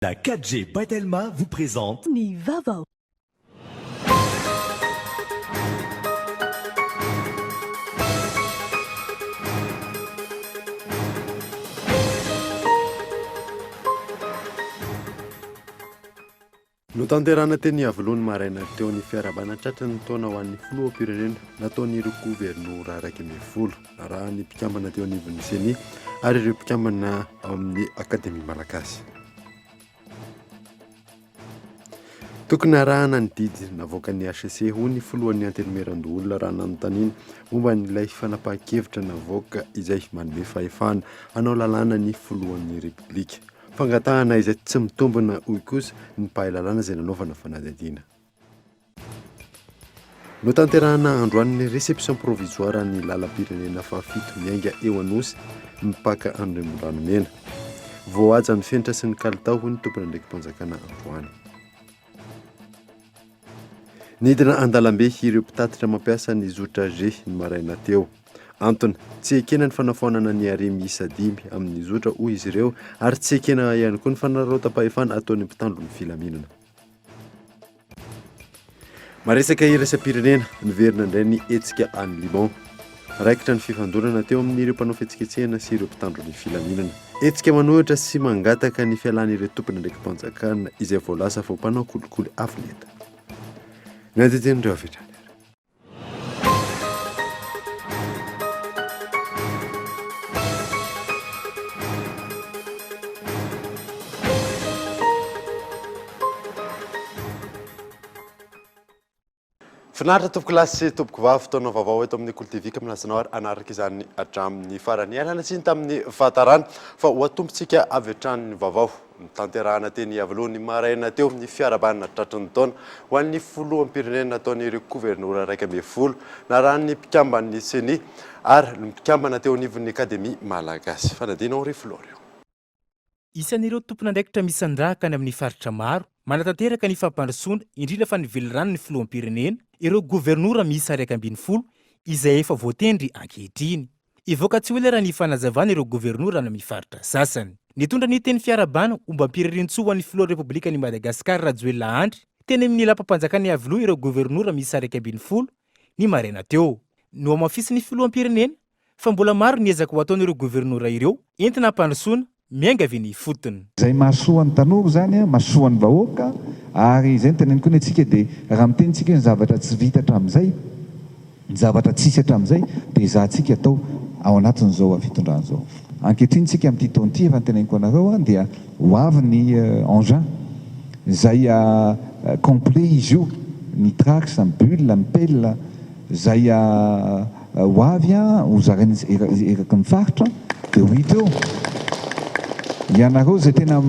La 4G Batelma vous présente Ni Vava. No tanterana teny avolony maraina teo ny fiarabana tratrany taona ho an'ny filoham-pirenena nataon'ireo gouvernoura raiky ambin'ny folo raha ny mpikambana teo anivon'ny seni ary ireo mpikambana amin'ny akademia malagasy. Tokony arahana ny didy navoaka ny HCC ho ny filohan'ny antelomeran-doolona raha nanontaniana momba n'ilay fanapahan-kevitra navoaka izay manome fahefana hanao lalàna ny filohan'ny repoblika. Fangatahana izay tsy mitombona hoy kosa ny mpahalalàna izay nanaovana fanadihadiana. No tanterahana androan'ny réception provisoire ny lalam-pirenena fahafito miainga eo anosy mipaka Andriamiranomena. Voahaja ny fenitra sy ny kalitao ho ny tompona ndraiky mpanjakana androany. Nidina andalambe ireo mpitatitra mampiasa ny zotra G ny maraina teo. Antony, tsy ekena ny fanafonana ny aremy isa 5 amin'ny zotra hoy izy ireo ary tsy ekena ihany koa ny fanarota-pahefana ataon'ny mpitandro ny filaminana. Maresaka iraisam-pirenena niverina indray ny hetsika any Liban. Raikitra ny fifandonana teo amin'ireo mpanao fihetsiketsehana sy ireo mpitandro ny filaminana. Hetsika manohitra sy mangataka ny fialan'ireo tompona ndraiky mpanjakana izay voalasa vao mpanao kolikoly avolenta. Nadidin'ireo avitra. Finaritra tompoko lasy sy tompoko vavy fotoana vaovao eto amin'ny Koltivika minasanao ary anaraka izany hatramin'ny farany. Ialana tsiny tamin'ny fahatarana fa ho atompontsika avy hatrany vaovao. Tanterahana teny avolony maraina teo ny fiarabanina tratran'ny taona ho an'ny filoham-pirenena nataon'ireo gouvernoura raika ambin'ny folo na raha ny mpikambany seni ary ny mpikambana teo anivon'ny akademia malagasy. Fanadinao Rifloreo. Isan'ireo tompon'andraikitra misandrahaka any amin'ny faritra maro manatanteraka ny fampandrosoana indrindra fa nivelirano ny filoham-pirenena ireo gouvernoura miisa 120 izay efa voatendry ankehitriny. Ivoaka tsy hoe raha ny fanazavana ireo gouvernoura amin'ny faritra sasany. Nitondra ny teny fiarabana ombam-pirenentsoa ho an'ny filohan'ny repoblikan'i Madagasikara Rajoelina Andry teny amin'ny lampam-panjakany avoloha ireo gouvernoura miisa 120 ny maraina teo. No amafisy ny filoham-pirenena fa mbola maro ny ezaka ho ataon'ireo gouvernoura ireo entina hampandrosoana miainga avy ny fotony. Zay mahasoan'ny tanora zany mahasoan'ny vahoaka ary izay teneniko ny antsika dia raha mitenitsika ny zavatra tsy vita hatramin'izay ny zavatra tsisy hatramin'izay dia izahantsika atao ao anatin'izao fitondran'izao. Ankehitriny tsika amin'ity taon'ity efa nyteneniko anareo dia ho avy ny engin zay complet izy io ny trax, ny bulle, ny pelle zay ho avy ho zarany eraky ny faritra dia ho hita eo. Ianareo zay tena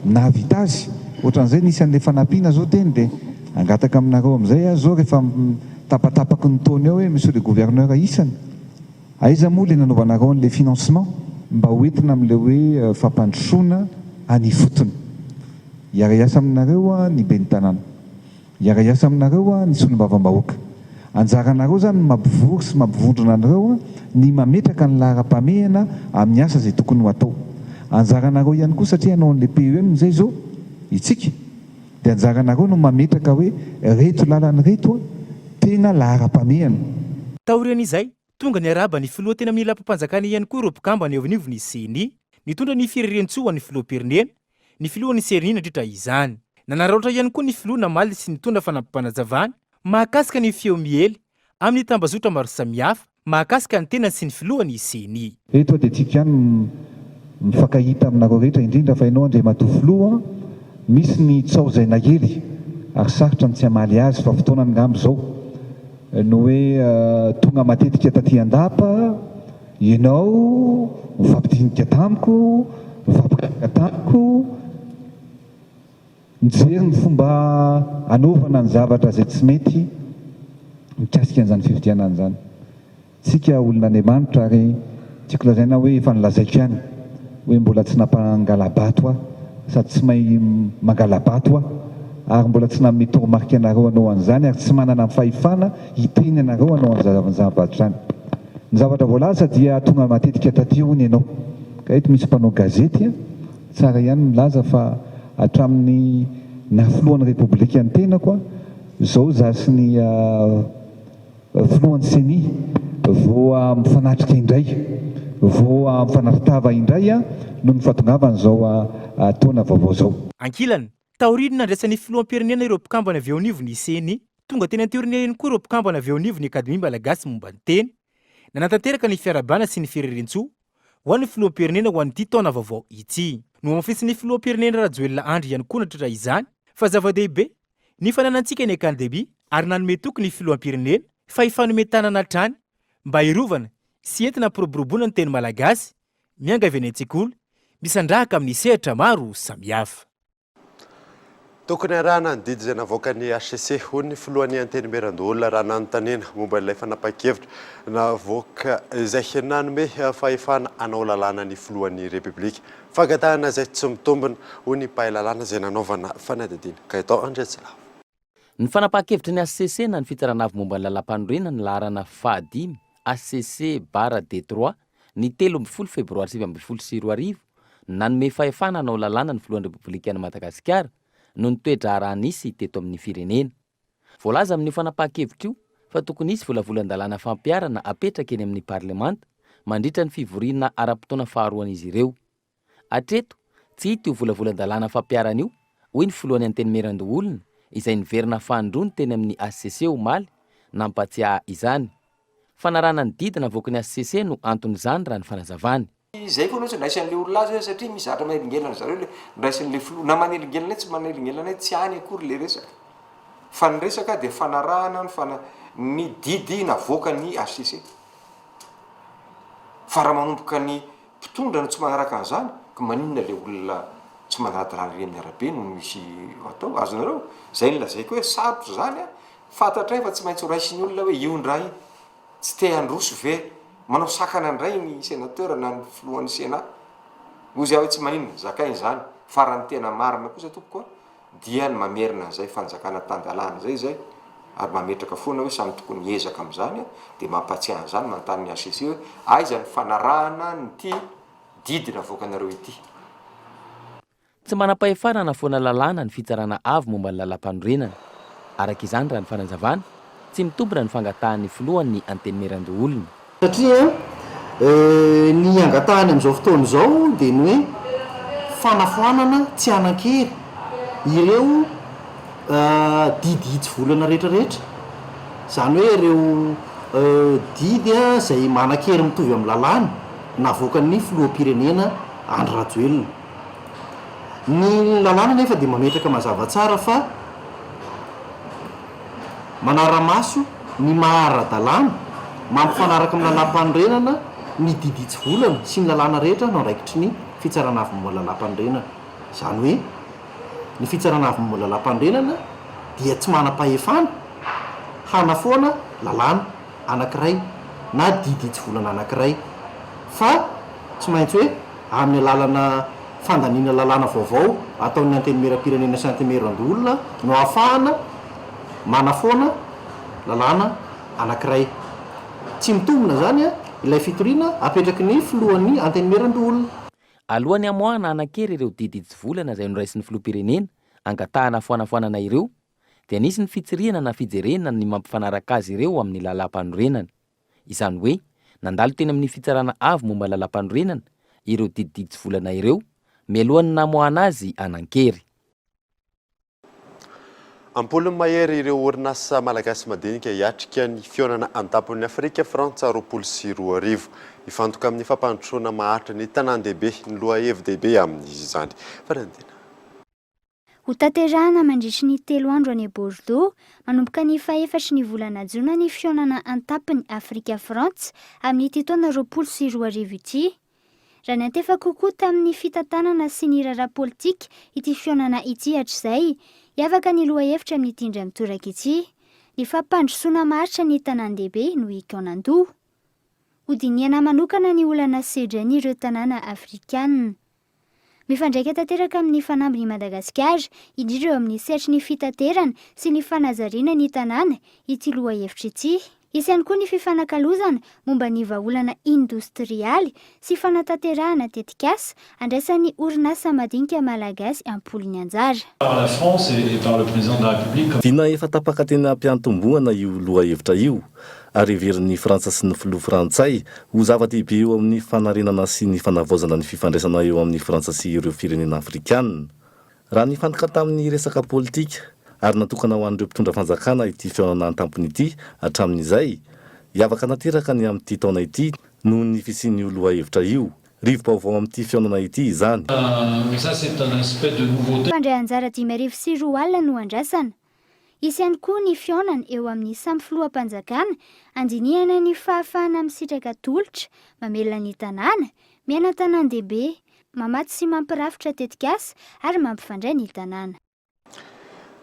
nahavita azy ohatran'izay nisan'ilay fanampiana zao teny dia angataka aminareo amin'izay zao rehefa tapatapaky ny taona eo hoe monsieur le gouverneur isany aiza moa le nanaovanareo an'ilay financement mba hoentina amin'ilay hoe fampandrosoana any fotony. Iara-iasa aminareo ny ben'ny tanàna, iara-iasa aminareo ny solombavam-bahoaka. Anjaranareo zany mampivory sy mampivondrona anareo ny mametraka ny lahara-pamehana amin'ny asa zay tokony ho atao. Anjaranareo ihany koa satria anao an'ilay PEM zay zao itsika dia anjaranareo no mametraka hoe reto lalany reto tena lahara-pamehana. Taorian'izay tonga ny araba ny filoha tena amin'ny lampam-panjakana ihany koa ireo mpikambana eo anivon'ny seni nitondra ny firerenentsoa ny filoham-pirenena ny filohan'ny seni nandritra izany. Nanararaotra ihany koa ny filoha namaly sy nitondra fanampanazavana mahakasika ny feo miely amin'ny tambazotra maro samihafa mahakasika ny tena sy ny filohan'ny seni. Eto dia tsika ihany mifankahita aminareo rehetra indrindra fa ianao andray matoa filoha misy ny tsao zay nahely ary sarotra ny tsy hamaly azy fa fotoana ngambo zao no hoe tonga matetika taty andapa ianao mifampidinika tamiko mifampikasika tamiko mijery ny fomba anaovana ny zavatra zay tsy mety mikasika an'izany fividianana zany. Tsika olon'Andriamanitra ary tiako lazaina hoe efa nilazaiko ihany hoe mbola tsy nampangalabato sady tsy mahay mangalabato ary mbola tsy nanome toromarika anareo anao an'izany ary tsy manana fahefana hiteny anareo anao an'izany zavatra zany. Ny zavatra voalaza dia tonga matetika taty hony ianao. Ka eto misy mpanao gazety tsara ihany milaza fa hatramin'ny nafoloan'ny repoblika ny tenako zao zasy ny filohan'ny seni vo mifanatrika indray vo mifanaritava indray no mifatongavana zao taona vaovao zao. Ankilany, taorinina ndraisan'ny filoham-pirenena ireo mpikambana avy eo anivon'ny seny, tonga teny an-teorineny koa ireo mpikambana avy eo anivon'ny akademia malagasy momba ny teny, nanatanteraka ny fiarabana sy ny fireren-tsoa ho an'ny filoham-pirenena ho an'ity taona vaovao ity. No amafisiny filoham-pirenena Rajoelina Andry ihany koa natratra izany fa zava-dehibe ny fananantsika ny akademia ary nanome toky ny filoham-pirenena fa ifanometanana hatrany mba hirovana sy entina piroboroboana ny teny malagasy mianga avy any an-tsekoly misandrahaka amin'ny sehatra maro samihafa. Tokony arahana ny didy izay navoaka ny HCC ho ny filohan'ny antenimieran-doholona raha nanontaniana momba ilay fanapa-kevitra navoaka izay nanome fahefana hanao lalàna ny filohan'ny repoblika. Fagatahana izay tsy mitombina ho ny mpahay lalàna izay nanaovana fanadihadiana. Kaitao Andretsilavo. Ny fanapa-kevitra ny HCC na ny fitaranavy momba ny lalam-panorenana ny laharana fahadimy HCC/D3 ny 13 febroary 2024 nanome fahefana hanao lalàna ny filohan'ny repoblikan'i Madagasikara no nitoetra aranisy teto amin'ny firenena. Voalaza amin'ny fanapa-kevitra io fa tokony isy volavolan-dalàna fampiarana apetraka eny amin'ny parlemanta mandritra ny fivoriana ara-potoana faharoan'izy ireo. Hatreto tsy hita io volavolan-dalàna fampiarana io hoy ny filohan'ny antenimieran-doholona izay niverina fandrony teny amin'ny HCC omaly nampatsiaha izany. Fanarana ny didina navoaka ny HCC no anton'izany raha ny fanazavany. Izay koa loatra ndraisan'le olona azy satria misy zatra manelingelana zareo le ndraisan'le filoha na manelingelana tsy manelingelana tsy any akory le resaka. Fa ny resaka dia fanarahana ny didy navoaka ny HCC. Fa raha manomboka ny mpitondra no tsy manaraka an'izany ka maninona le olona tsy manadalàna ireny arabe no misy atao azonareo. Zay ny lazaiko hoe sarotra zany fantatray fa tsy maintsy ho raisiny olona hoe io ndray tsy te handroso ve manao sakana ndray ny sénateur na ny filohan'ny sénat. Ozy aho tsy maninona zakainy zany fa raha ny tena marina kosa tompoko dia ny mamerina an'izay fanjakana tandalàna zay ary mametraka foana hoe samy tokony hiezaka amin'izany dia mampatsiaha an'izany manontany ny HCC hoe aiza ny fanarahana nyty didina avoakanareo ity. Tsy manam-pahefana na foana lalàna ny fitsarana avy momba ny lalam-panorenana. Araka izany raha ny fanazavana tsy mitombina ny fangatahan'ny filohan'ny antenimieran-doholona. Satria ny angatahany amin'izao fotoana izao dia ny hoe fanafoanana tsy anan-kery ireo didy hitsy volana rehetrarehetra. Izany hoe ireo didy izay manan-kery mitovy amin'ny lalàna navoakan'ny filoham-pirenena Andry Rajoelina. Ny lalàna nefa dia mametraka mazava tsara fa manara-maso ny mahara-dalàna mampifanaraka amin'ny lalam-panorenana ny didy hitsy volana sy ny lalàna rehetra no andraikitry ny fitsarana avy momba lalam-panorenana. Izany hoe ny fitsarana avy momba lalam-panorenana dia tsy manam-pahefana hanafoana lalàna anankiray na didy hitsy volana anankiray fa tsy maintsy hoe amin'ny alalana fandaniana lalàna vaovao ataon'ny antenimieram-pirenena sy antenimieran-doholona no ahafahana manafoana lalàna anankiray. Tsy mitombina zany ilay fitoriana apetraky ny filohan'ny antenimieran-doholona. Alohan'ny amoahana anan-kery ireo didy hitsy volana izay noraisin'ny filoham-pirenena angatahana foanafoanana ireo dia nisy ny fitsirihana na fijerena ny mampifanaraka azy ireo amin'ny lalam-panorenana. Izany hoe nandalo teny amin'ny fitsarana avy momba lalam-panorenana ireo didy hitsy volana ireo mialohan'ny namoahana azy anan-kery. Ampolony mahery ireo orinasa malagasy madinika hiatrika ny fionana an-tampon'ny Afrika Frantsa 24 ifantoka amin'ny fampandrosoana maharitra ny tanan-dehibe ny loha hevi-dehibe amin'izy izany. Farandina. Ho tanterahana mandritry ny 3 andro any Bordeaux manomboka ny faha-efatra ny volana Jona ny fionana an-tampon'ny Afrika Frantsa amin'ny taona 24 ity. Raha nantefa kokoa tamin'ny fitantanana sy ny raharaha politika ity fionana ity hatr'izay hiavaka ny loha hevitra amin'ny tindra mitoraka ity. Ny fampandrosoana maharitra ny tanan-dehibe no ikaonandoha. Hodiniana manokana ny olana sedra ny ireo tanàna afrikanina. Mifandraika tanteraka amin'ny fanamby ny Madagasikara, indrindra eo amin'ny sehatry ny fitaterana sy ny fanazariana ny tanàna ity loha hevitra ity. Isy ihany koa ny fifanakalozana momba ny vahaolana industrialy sy fanatanterahana tetikasa andraisan'ny orinasa madinika malagasy ampolony anjara. Par la France et par le président de la République. Dina efa tapaka teny ampiantomboana io lohahevitra io ary heverin'ny Frantsa sy ny filoha frantsay ho zava-dehibe eo amin'ny fanarenana sy ny fanavaozana ny fifandraisana eo amin'ny Frantsa sy ireo firenena afrikanina. Raha nifantoka tamin'ny resaka politika ary natokana ho an'ireo mpitondra fanjakana ity fihaonana an-tampony ity hatramin'izay hiavaka nateraka ny amin'ity taona ity noho ny fisian'io lohahevitra io. Rivo-baovao amin'ity fihaonana ity izany. Ça c'est un aspect de nouveauté. Fandray anjara 5.4 alina no andrasana. Isy ihany koa ny fihaonana eo amin'ny samy filoham-panjakana andinihana ny fahafahana misitraka tolotra, mamelona ny tanàna, miaina tanan-dehibe, mamaty sy mampirafitra tetikasa ary mampifandray ny tanàna.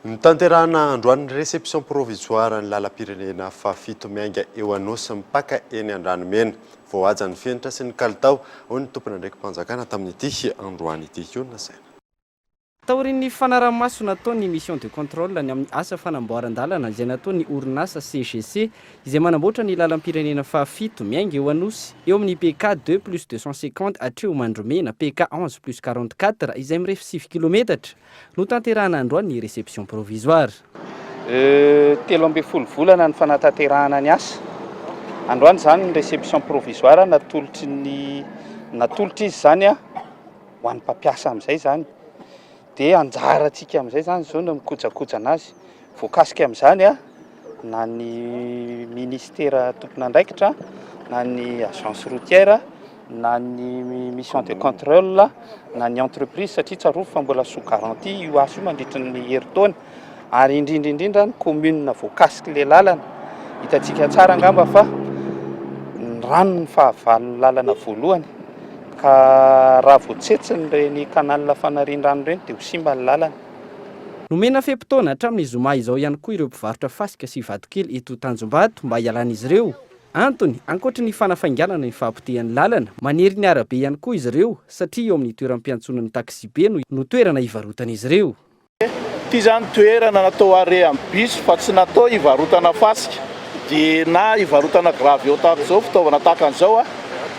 Nitanterahana androany réception provisoire ny lalam-pirenena fafito miainga eo anosy mipaka eny Andranomena. Voahaja ny fenitra sy ny kalitao ho ny tompona ndraiky mpanjakana tamin'ity androany ity io na saina. Taorin'ny fanaraha-maso nataon'ny mission de contrôle ny amin'ny asa fanamboaran-dalana izay nataon'ny orinasa CGC izay manamboatra ny lalam-pirenena fafito miainga eo anosy eo amin'ny PK 2+250 hatreo Mandromena PK 11+44 izay mirefy 6 km no tanterahana androany ny réception provisoire. 13 volana ny fanatanterahana ny asa. Androany zany ny réception provisoire natolotra izy zany ho an'ny mpampiasa amin'izay zany. Dia anjarantsika amin'izay zany zao no mikojakoja anazy. Voakasika amin'izany na ny ministère tompon'andraikitra, na ny agence routière, na ny mission de contrôle, na ny entreprise satria tsaroa fa mbola sous garantie io asa io mandritra ny herintaona. Ary indrindra ny commune voakasika le lalana. Hitantsika tsara angamba fa ny rano ny fahavalo lalana voalohany. Ka raha voatsetsiny reny kanal fanarian-drano reny dia ho simba ny lalana. Nomena fepitaona hatramin'ny zoma izao ihany koa ireo mpivarotra fasika sy vatokely eto Tanjombato mba hialan'izy ireo. Antony, ankoatra ny fanafainganana ny fahapotehan'ny lalana, manery ny arabe ihany koa izy ireo satria eo amin'ny toeram-piantsonan'ny taksibe no toerana hivarotan'izy ireo. Ity zany toerana natao are amin'ny bus fa tsy natao hivarotana fasika dia na hivarotana gravy eo tahaka izao fitaovana tahaka an'izao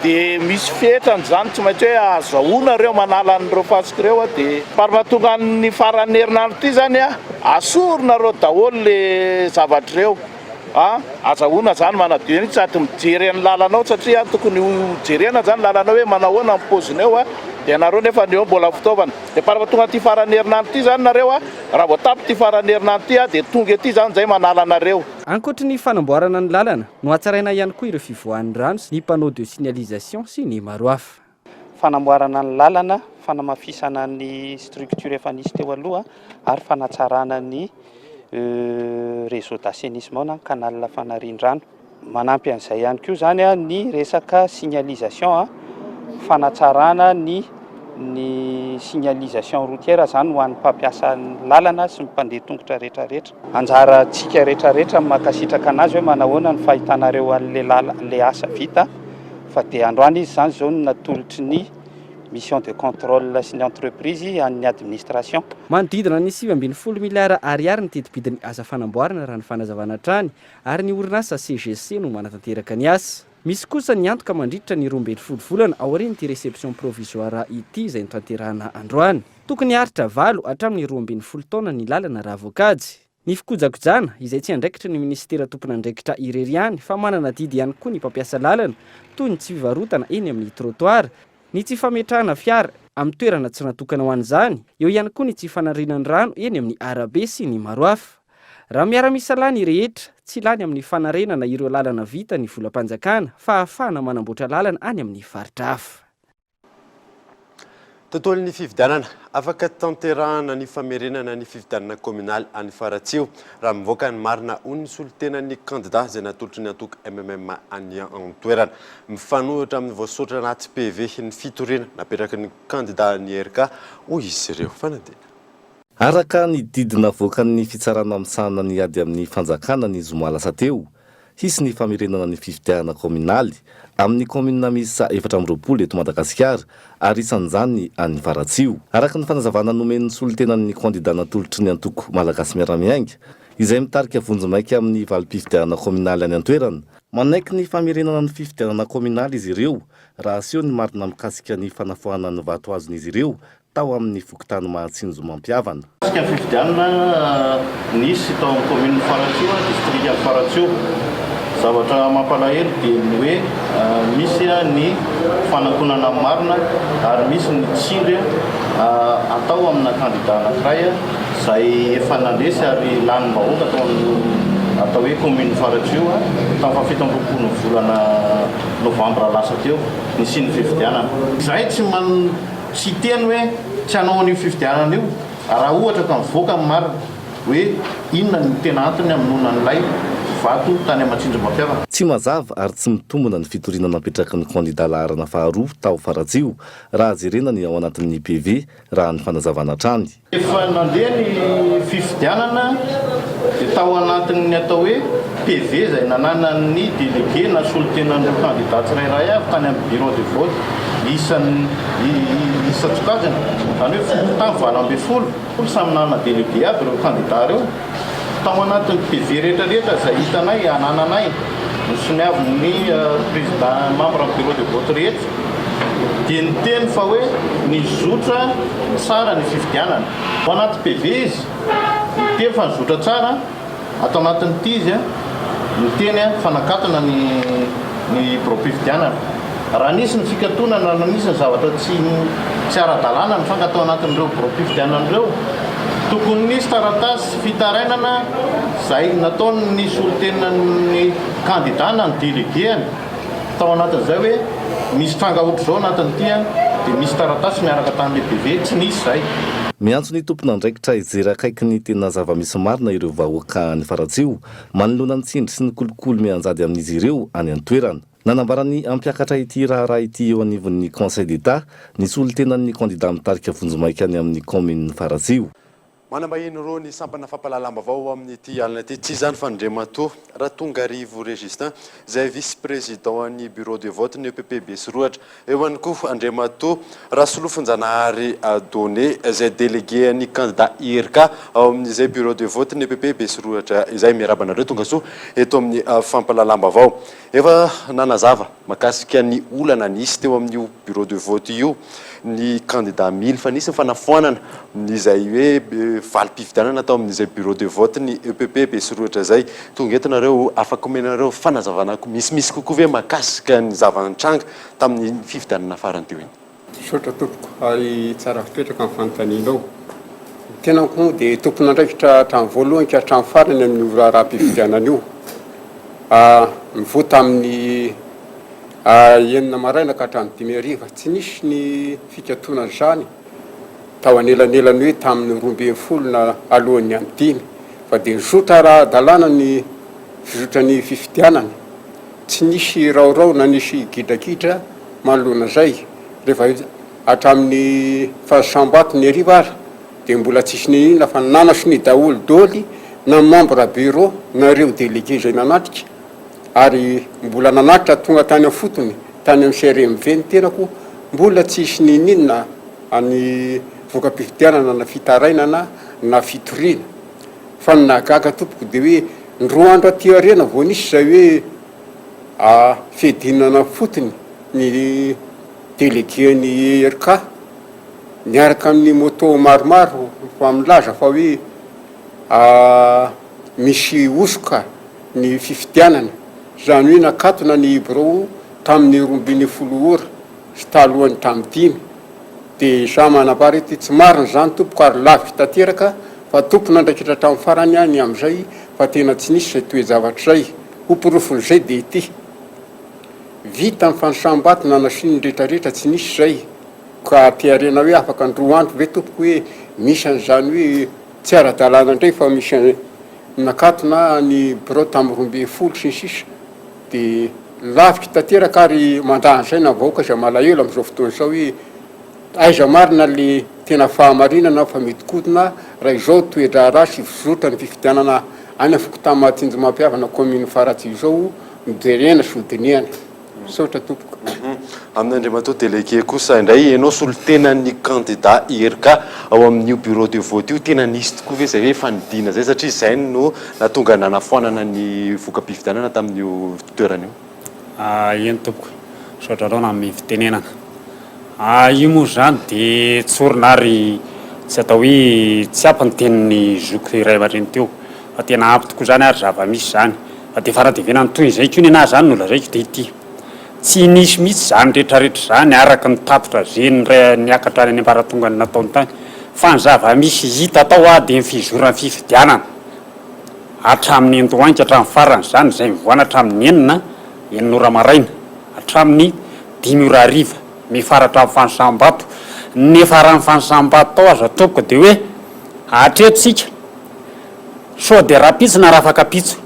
dia misy fetrany zany tsy maintsy hoe azahoana ireo manala an'ireo fasika ireo dia parmatonga ny faran'ny herinandro ity zany asorona ireo daholo le zavatra ireo. Azahoana zany manadio ny sady mijery ny lalanao satria tokony jerena zany lalanao hoe manahoana amin'ny paoziny eo dia nareo nefa ny eo mbola fitaovana. Dia parmatonga ty faran'ny herinandro ity zany nareo raha voatapy ty faran'ny herinandro ity dia tonga ety zany zay manala anareo. Ankoatra ny fanamboarana ny lalana no hatsaraina ihany koa ireo fivoahan'ny rano sy ny panneau de signalisation sy ny maro hafa. Fanamboarana ny lalana, fanamafisana ny structure efa nisy teo aloha ary fanatsarana ny réseau d'assainissement na canal fanarian-drano. Manampy an'izay ihany koa zany ny resaka signalisation, fanatsarana ny signalisation routière zany ho an'ny mpampiasa lalana sy mpandeha tongotra rehetrarehetra. Anjarantsika rehetrarehetra makasitraka anazy hoe manahoana ny fahitanareo an'le asa vita fa dia androany izy zany zao natolotry ny mission de contrôle sy ny entreprise amin'ny administration. Manodidina ny 7.4 miliara ariary ny teti-bidin'ny asa fanamboarana raha ny fanazavana trany ary ny orinasa CGC no manatanteraka ny asa. Misy kosa ny antoka mandritra ny 12 volana aorian'ity réception provisoire ity izay notanterahana androany. Tokony haritra 8 hatramin'ny 12 taona ny lalana raha voakajy. Ny fikojakojana izay tsy andraikitra ny ministera tompon'andraikitra irery ihany fa manana didy ihany koa ny mpampiasa lalana toy ny tsy fivarotana eny amin'ny trottoir, ny tsy fametrahana fiara amin'ny toerana tsy natokana ho an'izany, eo ihany koa ny tsy fanarianan'ny rano eny amin'ny arabe sy ny maro hafa. Raha miara-misa lany rehetra, tsy lany amin'ny fanarenana ireo lalana vita ny volam-panjakana fa ahafahana manamboatra lalana any amin'ny faritra hafa. Tontolon'ny fifidianana afaka tanterahana ny famerenana ny fifidianana communal any Faratsio raha mivoaka ny marina ho ny solitenan'ny candidat izay natolotry ny antoka MMM any an-toerana. Mifanohitra amin'ny voasoratra anaty PV ny fitoriana napetraky ny candidat ny RK hoy izy ireo fanadina. Araka ny didina voakan'ny fitsarana amin'sana ny ady amin'ny fanjakana ny zoma lasa teo, hisy ny famerenana ny fifidianana communaly amin'ny commune misy 420 eto Madagasikara ary isan'izany any Faratsio. Araka ny fanazavana nomen'ny solitenan'ny candidat natolotry ny antoko malagasy miara-miainga, izay mitarika vonjimaiky amin'ny valim-pifidianana kominaly any an-toerana. Manaiky ny famerenana ny fifidianana kominaly izy ireo raha aseho ny marina mikasika ny fanafoana ny vato azon'izy ireo tao amin'ny fokotany Mahatsinjo mampiavana. Kasika ny fifidianana nisy tao amin'ny commune Faratsio, district Faratsio. Zavatra mampalahelo dia ny hoe misy ny fanankonana marina ary misy ny tsindry atao amina kandida anankiray izay efa nandresy ary lany vahoaka atao hoe commune Faratsio tamin'ny 17 volana novambra lasa teo ny siny fifidianana. Izay tsy teny hoe tsy hanao an'io fifidianana io raha ohatra ka mivoaka amin'ny marina hoe inona ny tena antony hamonoana an'ilay vato tany Mahatsinjo mampiavana. Tsy mazava ary tsy mitombona ny fitorinana napetraky ny kandida laharana faharoa tao Faratsio raha jerenany ao anatin'ny PV raha ny fanazavana trany. Efa nandeha ny fifidianana dia tao anatin'ny atao hoe PV izay nanana ny délégué na solotenan'ireo kandida tsirairay avy tany amin'ny bureau de vote isa-tsokajana zany hoe tamin'ny 20 samy nanana délégué aby ireo kandida ireo. Tao anatin'ny PV rehetrarehetra izay hitanay anananay nisoniavy ny président membre amin'ny bureau de vote rehetra dia ny teny fa hoe nizotra tsara ny fifidianana. Ao anaty PV izy niteny fa nizotra tsara, atao anatin'ity izy niteny fanakatona ny bureau-pifidianana. Raha nisy ny fikatonana na nisy ny zavatra tsy ara-dalàna mifangatao anatin'ireo bureau-pifidianana ireo, tokony nisy taratasy fitarainana izay nataony solotenan'ny kandida na ny délégué tao anatin'izay hoe misy tranga ohatr'izao anatin'ity dia misy taratasy miaraka tamin'ilay PV tsy nisy izay. Miantso ny tompona andraikitra hijery akaiky ny tena zava-misy marina ireo vahoaka ny Faratsio manoloana ny tsindry sy ny kolokolo mianjady amin'izy ireo any an-toerana. Nanambarany ampiakatra ity raha ity eo anivon'ny Conseil d'État ny solotenan'ny kandida mitarika vonjimaiky any amin'ny commune Faratsio. Manambahiny rô ny sampana fampalalambavao amin'ity alina ity tsy zany fa Andriamatoa Ratongarivo Régustin izay vice-président ny bureau de vote ny EPP Betsirohatra. Eo ihany koa Andriamatoa Rasolofonjanahary Donné izay délégué ny candidat IRK ao amin'izay bureau de vote ny EPP Betsirohatra izay miarabanareo tonga soa eto amin'ny fampalalambavao. Efa nanazava makasika ny olana nisy teo amin'io bureau de vote io ny candidat 1000 fa nisy fanafoanana izay hoe valim-pifidianana atao amin'izay bureau de vote ny EPP Betsirohatra izay tonga etonareo afaka omenareo fanazavana misy kokoa ve makasika ny zava-nitranga tamin'ny fifidianana farany teo iny. Sotra tompoko ary tsara fipetraka amin'ny fanontanianao. Tena koa dia tompona andraikitra hatramin'ny voalohany ka hatramin'ny farany amin'ny raha-pifidianana io. Mivoata amin'ny enina maraina ka hatramin'ny 5 tsy nisy ny fikatona zany tao anelanelany hoe tamin'ny 12 na alohan'ny amin'ny 5 fa dia nizotra ara-dalàna ny fizotran'ny fifidianana. Tsy nisy raorao na nisy gidrakidra manoloana zay. Rehefa hatramin'ny fahasambato ny ariva ary dia mbola tsisy ninona fa nanaso ny daholo dôly na membre bureau na ireo délégué izay nanatrika ary mbola nanatitra tonga tany amin'ny fotony tany amin'ny CRMV ny tenako mbola tsisy ninona any voka-pifidianana na fitarainana na fitoriana fa nagaga tompoko dia hoe ny 2 andro aty arena vao nisy zay hoe fedinana fotony ny délégué ny ERK niaraka amin'ny moto maromaro fa milaza fa hoe misy osoka ny fifidianana zany hoe nakatona ny bureau tamin'ny 12 ora sy talohany tamin'ny 5 dia sa manambara ety tsy marina zany tompoko ary lavy tanteraka fa tompona andraikitra tamin'ny farany any amin'izay fa tena tsy nisy zay toe-zavatra zay hoporofon'izay dia ity vita amin'ny fanosam-bato nanasiany rehetrarehetra tsy nisy zay ka tiarena hoe afaka ny 2 andro ve tompoko hoe misy an'izany hoe tsy ara-dalàna indray fa misy nakatona ny bureau tamin'ny 12 sy ny sisa dia lavitra tanteraka ary mandahan'izay na vahoaka izay malahelo amin'izao fotoana izao hoe aiza marina le tena fahamarinana fa metikodina raha izao toe-draharaha sy fizotra ny fifidianana any afokotany Mahatsinjo mampiavana commune Faratsio izao mijerena sodiniana. Sotra tompoko. amin'Andriamatoa délégué kosa indray ianao solontenan'ny candidat IRK ao amin'io bureau de vote io tena nisy tokoa ve zay hoe fanidina zay satria zay no natonga nanafoanana ny voka-pifidianana tamin'io toerana io. Eny tompoko saotra rao na amin'ny fitenenana io moa zany de tsorinary tsy atao hoe tsy ampy ny tenin'ny zoko iray amareny teo fa tena ampy tokoa zany ary zava-misy zany fa de farahadevenany toy izay ko ny anahy zany no lazaiko de ity tsy nisy mihitsy zany rehetrarehetra zany araka ny tatitra zeny ray niakatra any ambaratonga ny nataony tany fa ny zava-misy hita atao de ny fizoran'ny fifidianana hatramin'ny Andohainky hatramin'ny farany zany zay mivoana hatramin'ny enina maraina hatramin'ny 5:00 mifaratra amin'ny fanosambato nefa raha ny fanosambato tao azo atopoko de hoe hatretsika sao de rapitso na raha afaka pitso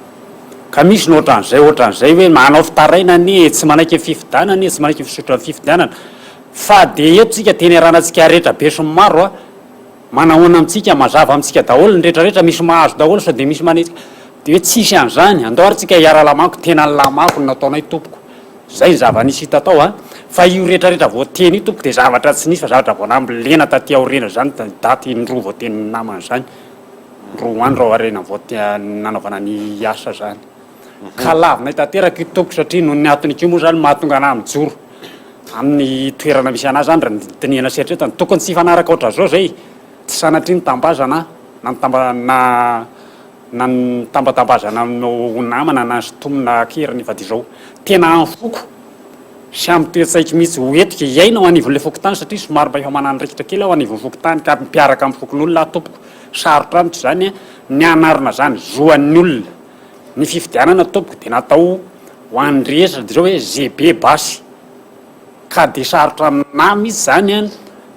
ka misy ny ohatran'izay hoe manao fitaraina ny tsy manaiky fifidianana ny tsy manaiky fisotra fifidianana fa de eto tsika teny aranantsika rehetra be sy maro manahoana amintsika mazava amintsika daholo ny rehetrarehetra misy mahazo daholo sao de misy manetsika de hoe tsisy an'izany andoarytsika hiara-lamako tena ny lamako ny nataonay tompoko zay zava-nisy hita tao fa io rehetrarehetra voateny io tompoko de zavatra tsy nisy fa zavatra vao nambolena taty aorena zany daty indroa voateny namana zany roa andro ao arena nanaovana ny asa zany ka lavinay tanteraka io tompoko satria no ny atonyko moa zany mahatonga anahy mijoro amin'ny toerana misy anazy zany raha nitiniana seritretany tokony tsy fanaraka ohatra zao zay tsy sanatry ny tambazana na ny tambatambazana ho namana na sitomina keriny vady zao tena anfoko sy amin'ny toetsaiky mihitsy hoetika iaina ho anivon'le fokotany satria somary mba efa manano raikitra kely ao anivon'ny fokotany ka mpiaraka amin'ny fokon'olona tompoko sarotra amitsy zany ny anarina zany zoan'ny olona ny fifidianana tompoko de natao ho an'ny rehetra de zao hoe GB basy ka de sarotra aminah mihitsy zany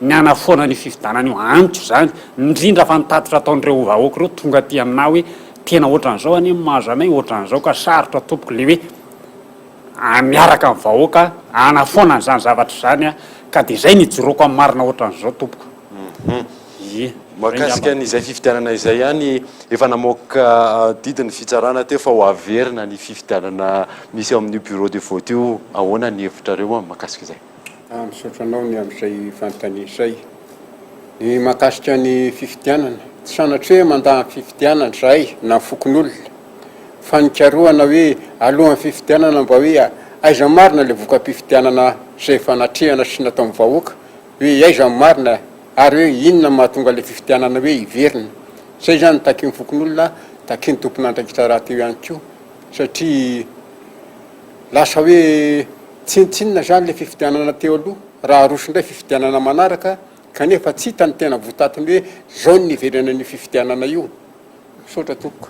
ny anafoana ny fifidianana io antso zany indrindra fa nitatitra ataon'ireo ovahoaka ireo tonga aty aminah hoe tena ohatran'izao any mahazo anay ohatran'izao ka sarotra tompoko le hoe miaraka amin'ny vahoaka anafoana n'izany zavatra zany ka de zay nijoroako amin'ny marina ohatran'izao tompoko. Mahakasika n'izay fifidianana izay ihany efa namoaka didiny fitsarana teo fa ho averina ny fifidianana misy ao amin'ny bureau de vote io ahoana ny hevitrareo mahakasika izay. Misaotranao ny amin'izay fanontanian'izay ny mahakasika ny fifidianana tsy sanatry hoe mandany fifidianana zay na fokon'olona fa nikaroana hoe alohan'ny fifidianana mba hoe aiza marina le voka-pifidianana zay fanatrehana sy natao amin'ny vahoaka hoe aiza marina ary hoe inona mahatonga le fifidianana hoe iverina zay zany taky ny fokon'olona taky ny tompona andraikitra raha teo ihany koa satria lasa hoe tsinitsinina zany le fifidianana teo aloha raha rosindray fifidianana manaraka kanefa tsy hitany tena votatiny hoe zao ny iverina ny fifidianana io misaotra tompoko.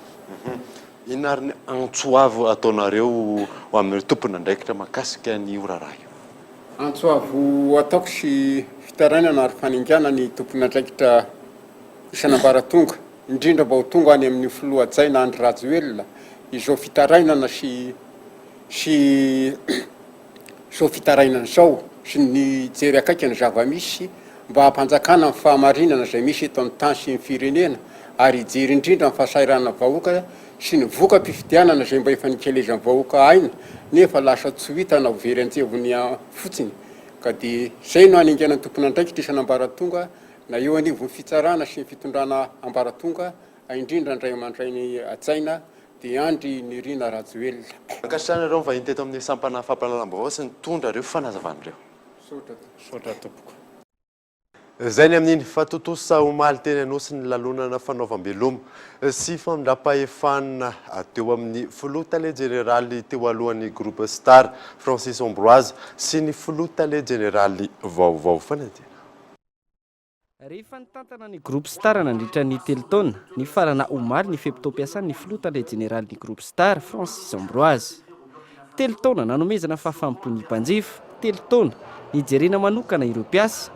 Inona ary ny antsoavo ataonareo ho amin'ny tompona andraikitra mahakasika ny oraraha io? Antsoavo ataoko sy fitarainana ary faningana ny tompona andraikitra isan'ambaratonga indrindra mba ho tonga any amin'ny filoha-tsaina Andry Rajoelina izao fitarainana sy zao fitarainana zao sy ny jery akaiky ny zava-misy mba hampanjakana amin'ny fahamarinana zay misy eto amin'ny tany sy ny firenena ary ijery indrindra amin'ny fahasahiranana vahoaka sy ny voka-pifidianana zay mba efa nikelezan'ny vahoaka aina nefa lasa tsy hitana ho very anjevony fotsiny ka de zay no haningana ny tompona andraikitra isan'ambaratonga na eo anivon'ny fitsarana sy ny fitondrana ambaratonga indrindra indray amandray ny atsaina de Andry Nirina Rajoelina. Ankasitrahana ireo vahiny teto amin'ny sampana fampahalalam-baovao sy nitondra ireo fanazavan'ireo. Saotra tompoko. Zay ny amin'iny fatotosa omaly teny anosy ny lalonana fanaovam-beloma sy famindram-pahefana teo amin'ny filoha tale jeneraly teo alohan'ny groupe Star Francis Ambroise sy ny filoha tale jeneraly vaovao fanadina. Rehefa nitantana ny groupe Star nandritra ny 3 taona ny farana omaly ny feptom-piasan'ny filoha tale jeneraly ny groupe Star Francis Ambroise 3 taona nanomezana fahafampony mpanjifa 3 taona nijerena manokana ireo mpiasa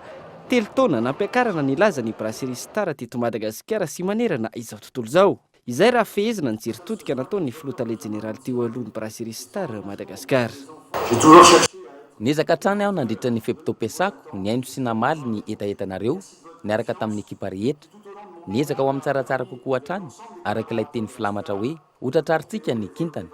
3 taona nampiakarana ny laza ny brasserie Star teto Madagasikara sy manerana izao tontolo zao. Izay raha fehezina ny jery-todika nataon'ny filoha tale jeneraly teo alohan'ny brasserie Star Madagasikara. Niezaka hatrany aho nandritra ny feptom-piasako ny aino sy namaly ny etaetanareo niaraka tamin'ny ekipa rehetra. Niezaka ho amin'ny tsaratsara kokoa hatrany araka ilay teny filamatra hoe hotratraritsika ny kintana.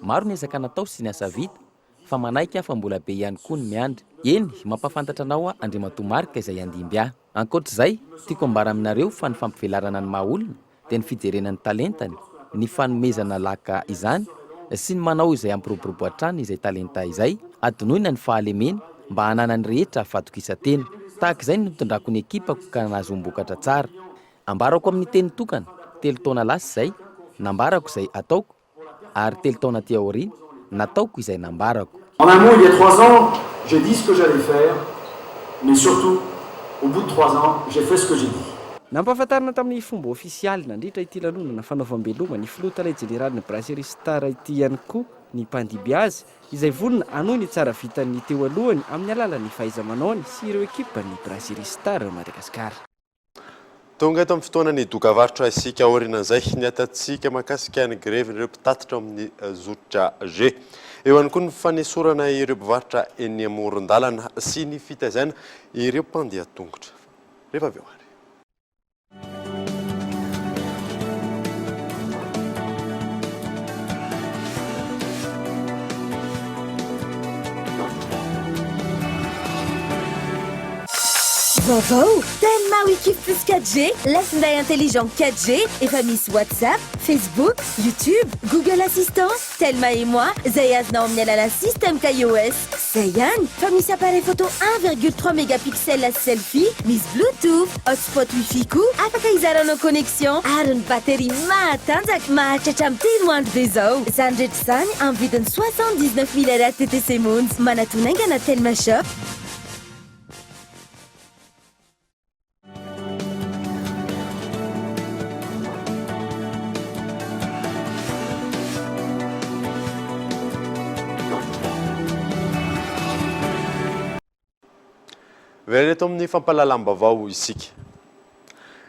Maro niezaka natao sy niasa vita fa manaiky fa mbola be ihany koa ny miandry. Eny, mampafantatra anao Andriamatoa Marika izay andimby ahy. Ankoatr'izay, tiako ambara aminareo fa ny fampivelarana ny maha-olona dia ny fijerenany talentany, ny fanomezana laka izany sy ny manao izay ampiroboroboatrany izay talenta izay, adonoina ny fahalemena mba hananany rehetra fatokisa-tena. Tahaka izay ny nitondrako ny ekipako ka nahazombokatra tsara. Ambarako amin'ny teny tokana 3 taona lasa izay nambarako izay ataoko, ary 3 taona ty aoriana nataoko izay nambarako. En un mot, il y a 3 ans, j'ai dit ce que j'allais faire, mais surtout, au bout de 3 ans, j'ai fait ce que j'ai dit. Nampahafantarina tamin'ny fomba ofisialy nandritra ity lanonana fanaovam-beloma ny filoha talay jeneraly ny Brasserie Star ity ihany koa ny mpandiby azy izay vonona anohy ny tsara vitan'ny teo alohany amin'ny alalan'ny fahaiza-manaony sy ireo ekipa ny Brasserie Star Madagasikara. Tonga eto amin'ny fotoana ny dokavarotra isika aorianan'izay ny atatsika mahakasika ny grevin'ireo mpitatitra amin'ny zotra G. Eo ihany koa ny fanesorana ireo mpivarotra eny amoron-dalana sy ny fitaizana ireo mpandeha tongotra. Rehefa avy eo ary. Vaovao, Telma Wiki Plus 4G, l'assindaille intelligent 4G, et famille WhatsApp, Facebook, YouTube, Google Assistant, Telma et moi, Zayaz Naomnialala Système iOS, Zayan, famille appareil photo 1,3 mégapixels la selfie, mise Bluetooth, hotspot Wi-Fi coup, afaka nos connexions, une batterie matanzak mahachacham teloandro bezao. Zandretsany en vidiny 79 000 TTC Moons, manatunengana Telma Shop. Vereto amin'ny fampalalam-bavao isika.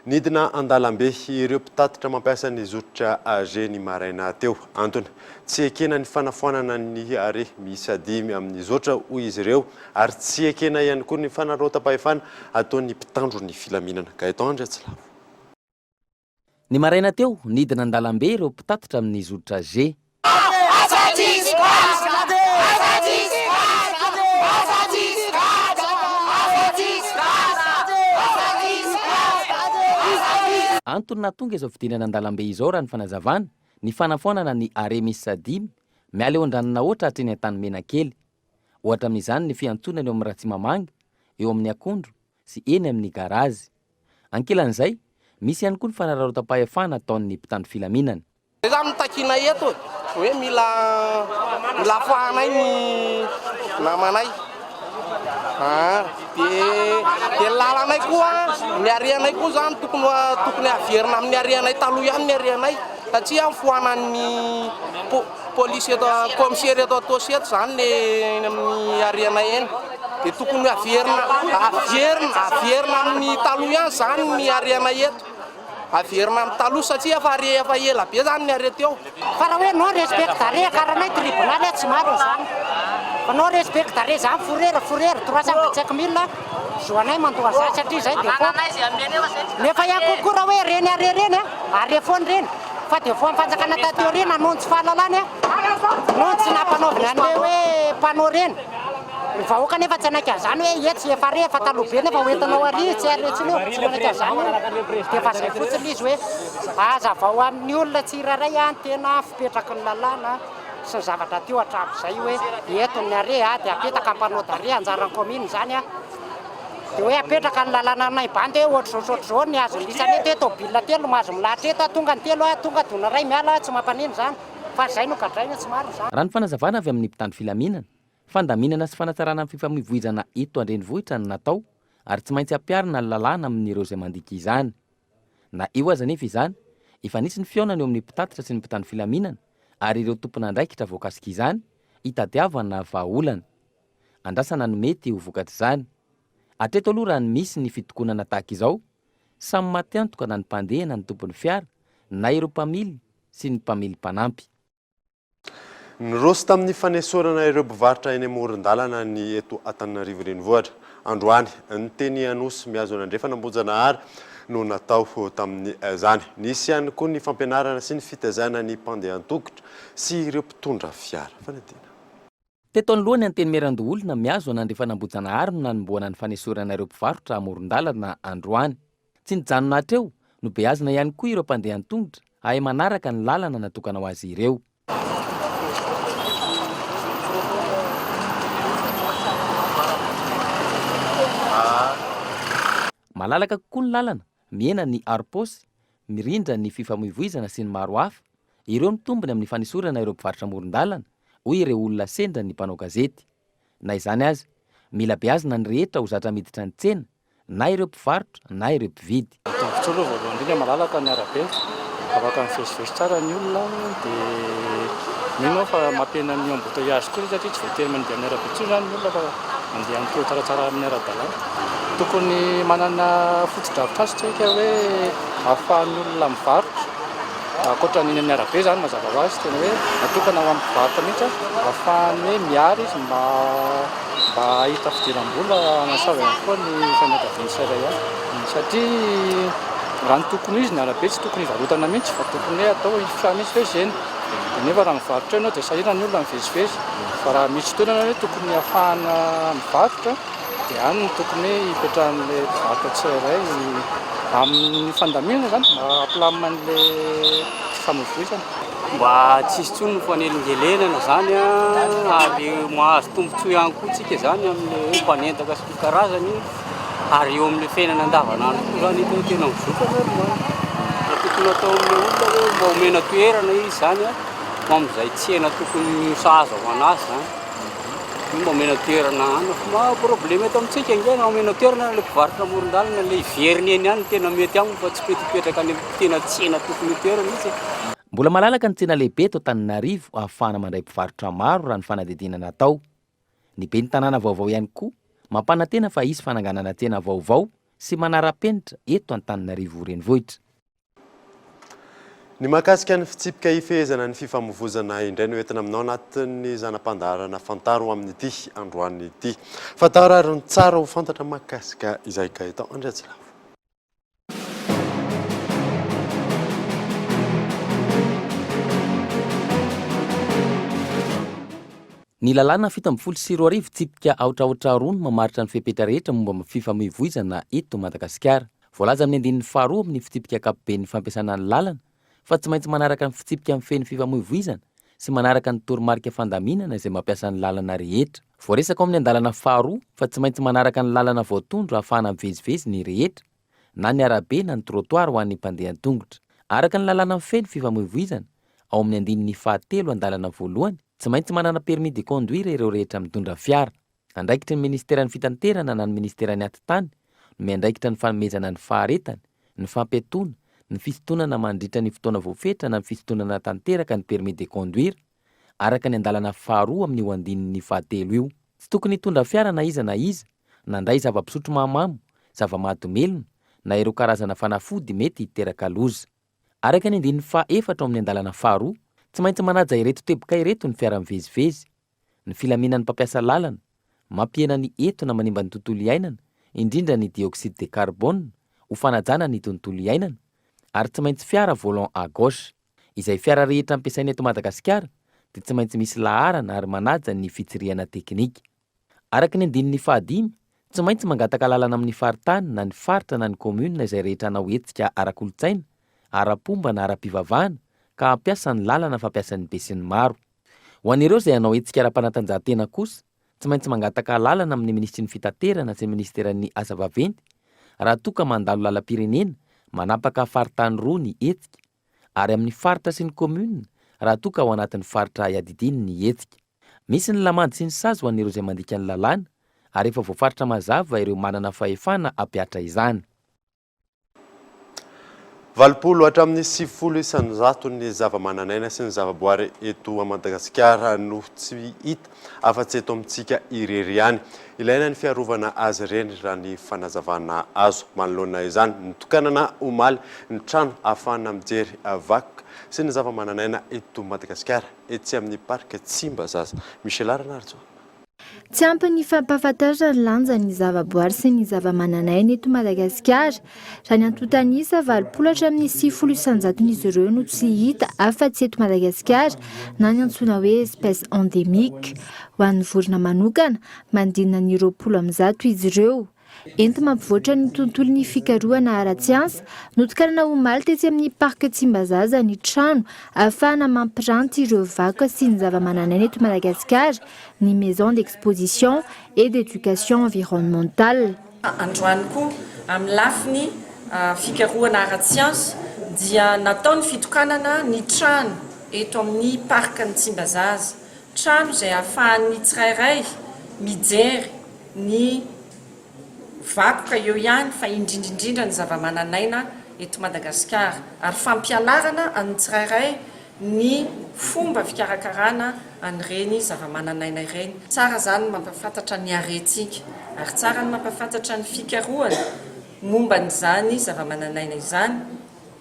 Nidina andalambe ireo mpitatitra mampiasa ny zotra AG ny maraina teo. Antony, tsy ekena ny fanafoanana ny are misy 5 amin'ny zotra hoy izy ireo, ary tsy ekena ihany koa ny fanarota-pahefana ataon'ny mpitandro ny filaminana. Gaetan Andriatsilavo. Ny maraina teo, nidina andalambe ireo mpitatitra amin'ny zotra G. Antony natonga izao fidinana andalambe izao raha ny fanazavana, ny fanafoanana ny are misy 5 miala eo andranona ohatra hatreny an-tany mena kely. Ohatra amin'izany ny fiantsonana eo amin'ny Ratsimamanga, eo amin'ny Akondro sy eny amin'ny garazy. Ankelan'izay, misy ihany koa ny fanararota-pahefana ataon'ny mpitandro filaminana. Za mitakina eto hoe mila fahanay ny namanay. Dia lalanay koa ny arianay koa zany tokony averina amin'ny arianay taloha ihany ny arianay satria foanan'ny polisy eto commissaire eto atosy eto zany amin'ny arianay eny dia tokony averina amin'ny taloha ihany zany ny arianay eto. Averina amin'ny taloha satria efa ela be zany ny are teo. Fa raha hoe non respectare karanay tribunal tsy maro zany. Fa non respectare zany fourrière 325 000 zoanay mandoa zany satria zay dia nefa ihany kokoa raha hoe reny are reny are foany reny fa dia vo mifanjakana tateo reny anontsy fahalalany nontsy nampanaovina an'le hoe mpanao reny. Ny vahoaka nefa tsy anaiky an'izany hoe etsy efa re efa taloha be nefa hoentinao ary tsy aretsineo tsy manaiky an'izany dia fa zay fotsiny izy hoe aza vao amin'ny olona tsiraray tena fipetraky ny lalàna sy ny zavatra teo hatram'izay hoe eto ny are dia apetaka mpanao dare anjaran'ny commune zany dia hoe apetraka ny lalàna nay bandy hoe ohatr'izao ny azo lisany eto tômôbilina telo mahazo milahatra eto tonga ny telo tonga dona ray miala tsy mampanino zany fa zay no gadraina tsy maro zany. Raha ny fanazavana avy amin'ny mpitandro filaminana, fandaminana sy fanatsarana amin'ny fifamoivoizana eto andrenivohitra no natao ary tsy maintsy ampiarina ny lalàna amin'ireo izay mandika izany. Na eo aza nefa izany, efa nisy ny fiaonana eo amin'ny mpitatitra sy ny mpitandro filaminana ary ireo tompona andraikitra voakasika izany hitadiavana vahaolana. Andrasana no mety ho vokatra izany. Hatreto aloha raha ny misy ny fitokonana tahaka izao, samy matiantoka na ny mpandeha na ny tompon'ny fiara na ireo mpamily sy ny mpamily mpanampy. Nirosy tamin'ny fanesorana ireo mpivarotra eny amoron-dalana ny eto Antananarivo renivohitra. Androany ny teny anosy miazo andrefanambonjanahary no natao tamin'ny zany. Nisy ihany koa ny fampianarana sy ny fitaizana ny mpandeha an-tongotra sy ireo mpitondra fiara. Fanadina. teto anoloany anteny merandoolona miazo anandre fanambojana ary no nanomboana ny fanesoranareo mpivarotra amoron-dalana androany. Tsy nijanona hatreo no beazina ihany koa ireo mpandeha an-tongotra ahay manaraka ny lalana natokana ho azy ireo. Malalaka kokoa ny lalana, miena ny arposy, mirindra ny fifamoivoizana sy ny maro hafa. Ireo mitombony amin'ny fanesorana ireo mpivarotra amoron-dalana, hoy ireo olona sendra ny mpanao gazety. Na izany azy, mila beazina ny rehetra ho zatra miditra ny tsena, na ireo mpivarotra na ireo mpividy. Tongotra aloha voalohany indrindra malalaka ny arabe, afaka mivezivezy tsara ny olona dia mino fa mampihena ny embouteillage koa satria tsy voatery mandeha amin'ny arabe intsony zany ny olona fa mandeha amin'ny teo tsaratsara amin'ny ara-dalàna. Tokony manana foto-davitra azy tsika hoe ahafahan'ny olona mivarotra. Ankoatra ny amin'ny arabe zany mazava ho azy tena hoe natokana ho amin'ny mpivarotra mihitsy ahafahany hoe miary izy mba ahita fidiram-bola hanasava ihany koa ny fianakaviany tsirairay ihany. Satria raha ny tokony izy ny arabe tsy tokony hivarotana mihitsy fa tokony hoe atao ifamezivezena. Nefa raha mivarotra ianao dia sahirana ny olona mivezivezy. Fa raha misy toerana hoe tokony ahafahana mivarotra dia any no tokony hipetrahan'ilay mpivarotra tsirairay amin'ny fandaminana zany mba hampilamina an'ilay famoivoizana. Mba tsisy tsony ny fanelingelenana zany ary mahazo tombontsoa ihany koa tsika zany amin'ny mpanendaka sy ny karazany ary eo amin'ny fiainana andavanandro koa zany tena mizoka zany raha tokony atao amin'ny olona hoe mba omena toerana izy zany amin'izay tsena tokony sahaza ho anazy zany. Mba omena toerana any fa problème eto amintsika ingena omena toerana le mpivarotra amoron-dalana le iveriny eny ihany tena mety aminy fa tsy mety hipetraka any tena tsena tokony toerana izy. Mbola malalaka ny tsena lehibe eto Antananarivo ahafahana mandray mpivarotra maro raha ny fanadidinana atao. Ny ben'ny tanàna vaovao ihany koa mampanantena fa isy fananganana tsena vaovao sy manara-penitra eto Antananarivo renivohitra. Ny mahakasika ny fitsipika hifehezana ny fifamoivoizana indray no entina aminao anatin'ny zanam-pandaharana fantaro amin'ity androany ity. Fatao rariny tsara ho fantatra mahakasika izay ka etao Andriatsilavo. Ny lalàna 740 tsipika aotraotra roa no mamaritra ny fepetra rehetra momba fifamoivoizana eto Madagasikara. Voalaza amin'ny andinin'ny faharoa amin'ny fitsipika ankapobeny fampiasana ny lalana fa tsy maintsy manaraka ny fitsipika amin'ny feny fifamoivoizana sy manaraka ny toromarika fandaminana izay mampiasa ny lalana rehetra. Voaresaka ao amin'ny andalana faharoa fa tsy maintsy manaraka ny lalana voatondro ahafahana mivezivezy ny rehetra na ny arabe na ny trottoir ho an'ny mpandeha an-tongotra. Araka ny lalana amin'ny feny fifamoivoizana ao amin'ny andinin'ny fahatelo andalana voalohany tsy maintsy manana permis de conduire ireo rehetra mitondra fiara. Andraikitry ny ministeran'ny fitanterana na ny ministeran'ny atitany no miandraikitra ny fanomezana ny faharetany, ny fampiatoana, ny fisintonana mandritra ny fotoana voafetra na ny fisintonana tanteraka ny permis de conduire araka ny andalana faharoa amin'ny andinin'ny fahatelo io. Tsy tokony hitondra fiara na iza, nandray zava-pisotro mahamamo, zava-mahadomelona na ireo karazana fanafody mety hiteraka loza. Araka ny andinin'ny fahaefatra amin'ny andalana faharoa tsy maintsy manaja ireto teboka ireto ny fiara mivezivezy, ny filaminan'ny mpampiasa lalana, mampihena ny entona manimba ny tontolo iainana, indrindra ny dioxyde de carbone, ho fanajana ny tontolo iainana, ary tsy maintsy fiara volant à gauche. Izay fiara rehetra ampiasaina eto Madagasikara dia tsy maintsy misy laharana ary manaja ny fitsirihana teknika. Araka ny andinin'ny fahadimy, tsy maintsy mangataka lalana amin'ny faritany na ny faritra na ny commune izay rehetra anao hetsika ara-kolotsaina, ara-pomba na ara-pivavahana ka hampiasa ny lalana fampiasan'ny be sy ny maro. Ho an'ireo izay anao hetsika ara-panatanjahantena kosa, tsy maintsy mangataka lalana amin'ny ministry ny fitaterana sy ministeran'ny asa vaventy raha toa ka mandalo lalam-pirenena manapaka faritany roa ny hetsika, ary amin'ny faritra sy ny commune raha toa ka ao anatin'ny faritra iadidiny ny hetsika. Misy ny lamandy sy ny sazy ho an'ireo izay mandika ny lalàna, ary efa voafaritra mazava ireo manana fahefana hampiatra izany. 80 hatramin'ny 90 isanjato ny zava-mananaina sy ny zava-boary eto Madagasikara no tsy hita afa-tsy eto amintsika irery ihany. Ilaina ny fiarovana azy ireny raha ny fanazavana azo. Manoloana izany nitokanana omaly ny trano ahafahana mijery vakoka sy ny zava-mananaina eto Madagasikara etsy amin'ny parka Tsimbazaza. Michel Arnardo. Tsy ampy ny fampahafantarana ny lanja ny zavaboary sy ny zavamananaina eto Madagasikara. Raha ny antontanisa 80 isanjaton'izy ireo no tsy hita afa-tsy eto Madagasikara na ny antsoina hoe espèce endémique. Ho an'ny vorona manokana mandinina ny 20 izy ireo. Ento mampivoatra ny tontolon'ny fikarohana ara-tsiansa, notokanana omaly tetsy amin'ny parka Tsimbazaza ny trano ahafahana mampiranty ireo vakoka sy ny zavamananaina eto Madagasikara, ny maison d'exposition et d'éducation environnementale. Androany koa amin'ny lafiny fikarohana ara-tsiansa dia nataony fitokanana ny trano eto amin'ny parka ny Tsimbazaza, trano izay ahafahan'ny tsirairay mijery ny vakoka eo ihany fa indrindrindrindra ny zavamananaina eto Madagasikara ary fampianarana amin'ny tsirairay ny fomba fikarakarana an'ireny zavamananaina ireny. Tsara zany mampafantatra ny aretintsika ary tsara ny mampafantatra ny fikarohana momba n'izany zavamananaina izany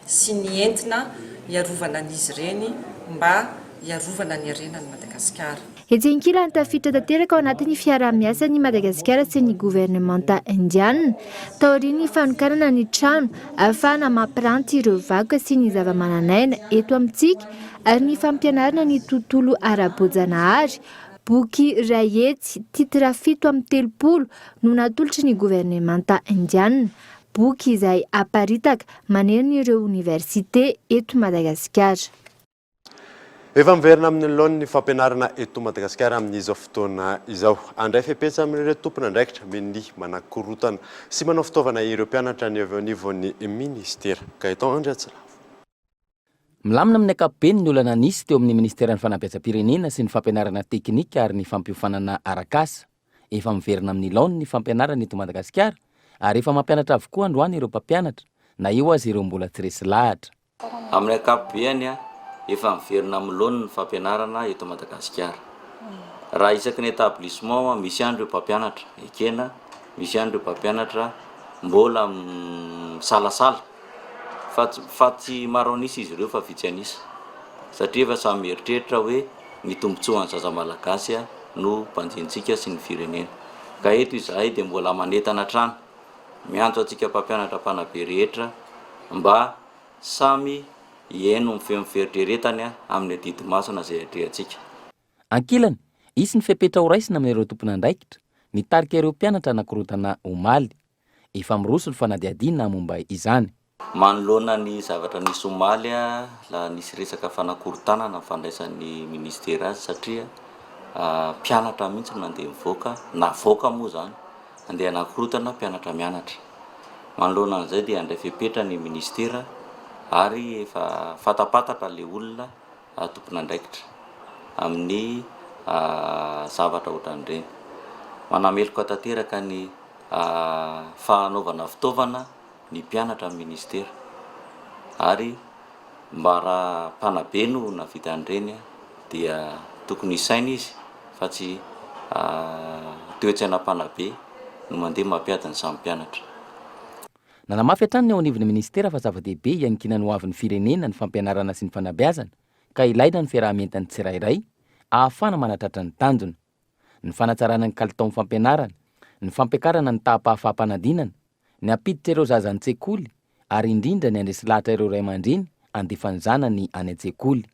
sy ny entina iarovana an'izy ireny mba iarovana ny harenan'ny Madagasikara. Etsy ankilany tafiditra tanteraka ao anatin'ny fiaraha-miasan'ny Madagasikara sy ny gouvernementa indiana taorian'ny fanokanana ny trano ahafahana mampiranty ireo vakoka sy ny zavamananaina eto amintsika ary ny fampianarana ny tontolo ara-boajanahary. Boky iray hetsy titra 7/30 no natolotry ny gouvernementa indiana. Boky izay aparitaka manerana ireo université eto Madagasikara. Efa miverina amin'ny laon'ny fampianarana eto Madagasikara amin'izao fotoana izao. Andray fepetsa amin'ireo tompona andraikitra miny manakorotana sy manao fitaovana ireo mpianatra ny avy ao anivon'ny ministera. Gaëtan Andriatsiravo. Milamina amin'ny ankapobeny ny olana nisy teo amin'ny ministeran'ny fanabeazam-pirenena sy ny fampianarana teknika ary ny fampiofanana arakasa. Efa miverina amin'ny laon'ny fampianarana eto Madagasikara ary efa mampianatra avokoa androany ireo mpampianatra na eo azy ireo mbola tsy resy lahatra. Amin'ny ankapobeny efa miverina amin'ny ny fampianarana eto Madagasikara. Raha isaky ny établissement misy andro mpampianatra ekena, misy andro mpampianatra mbola salasala. Fa tsy maro anisy izy ireo fa vitsy anisa. Satria efa samy mieritreritra hoe ny tombotsoan'ny zaza malagasy no mpanjintsika sy ny firenena. Ka eto izahay dia mbola manetana trano. Miantso antsika mpampianatra mpanabe rehetra mba samy ieno miferitreretany amin'ny didy masona izay atrehantsika. Ankilany, isy ny fepetra ho raisina amin'ireo tompona andraikitra, nitarika ireo mpianatra anakorotana omaly. Efa miroso ny fanadihadiana momba izany. Manoloana ny zavatra nisy omaly la nisy resaka fanakorotana na fandraisan'ny ministera azy satria mpianatra mihitsy nandeha mivoaka, na voaka moa zany, andeha anakorotana mpianatra mianatra. Manoloana an'izay dia andray fepetra ny ministera ary efa fatapatatra le olona tompona andraikitra amin'ny zavatra ohatran'ireny. Manameloka tanteraka ny fanaovana fitaovana ny mpianatra amin'ny ministera ary mba raha mpanabe no navita an'ireny dia tokony isaina izy fa tsy toe-tsaina mpanabe no mandeha mampiady ny samy mpianatra. Nanamafy hatrany ny ao anivon'ny ministera fa zava-dehibe iankinany ho avin'ny firenena ny fampianarana sy ny fanabeazana ka ilaina ny fiarahamentany tsirairay ahafana manatratra ny tanjona. Ny fanatsarana ny kalitao fampianarana, ny fampiakarana ny tahapahafaham-panadinana, ny ampiditra ireo zaza an-tsekoly ary indrindra ny andresy lahatra ireo ray aman-dreny andefa ny zanany any an-tsekoly.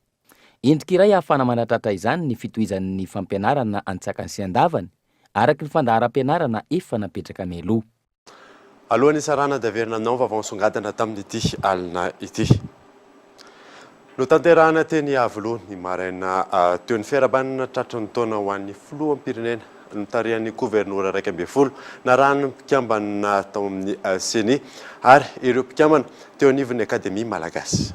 Endrika iray ahafana manatratra izany ny fitohizan'ny fampianarana antsakany sy andavany araky ny fandaharam-pianarana efa napetraka mialoha. Alohan'ny isarana dia averina anao vaovao songadana tamin'ity alina ity. No tanterahana teny Avoloa ny maraina teo ny fiarabanina tratran'ny taona ho an'ny filoham-pirenena notarihan'ny gouvernora 12 na rano mpikambana tao amin'ny CENI ary ireo mpikambana teo anivon'ny akademia malagasy.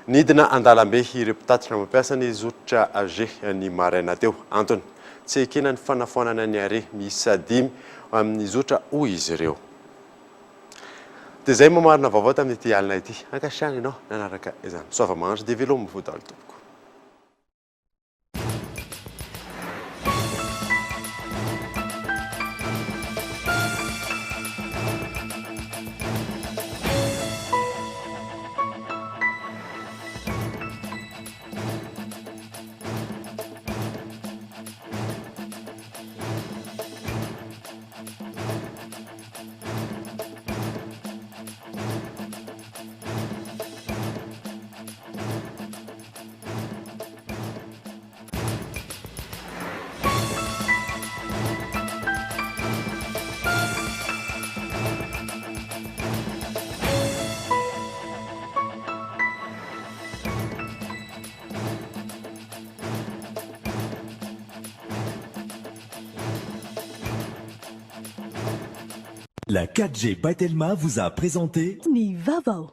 Nidina andalambe ireo mpitatitra mampiasa ny zotra AG ny maraina teo antony tsy ekena ny fanafoanana ny are miisa 5 amin'ny zotra hoy izy ireo. Dia izay mamarina vaovao tamin'ity alina ity. Ankasiany ianao nanaraka izany. Soava mahandro dia velomy vodalo tompoko. La 4G by Telma vous a présenté Ni Vavao.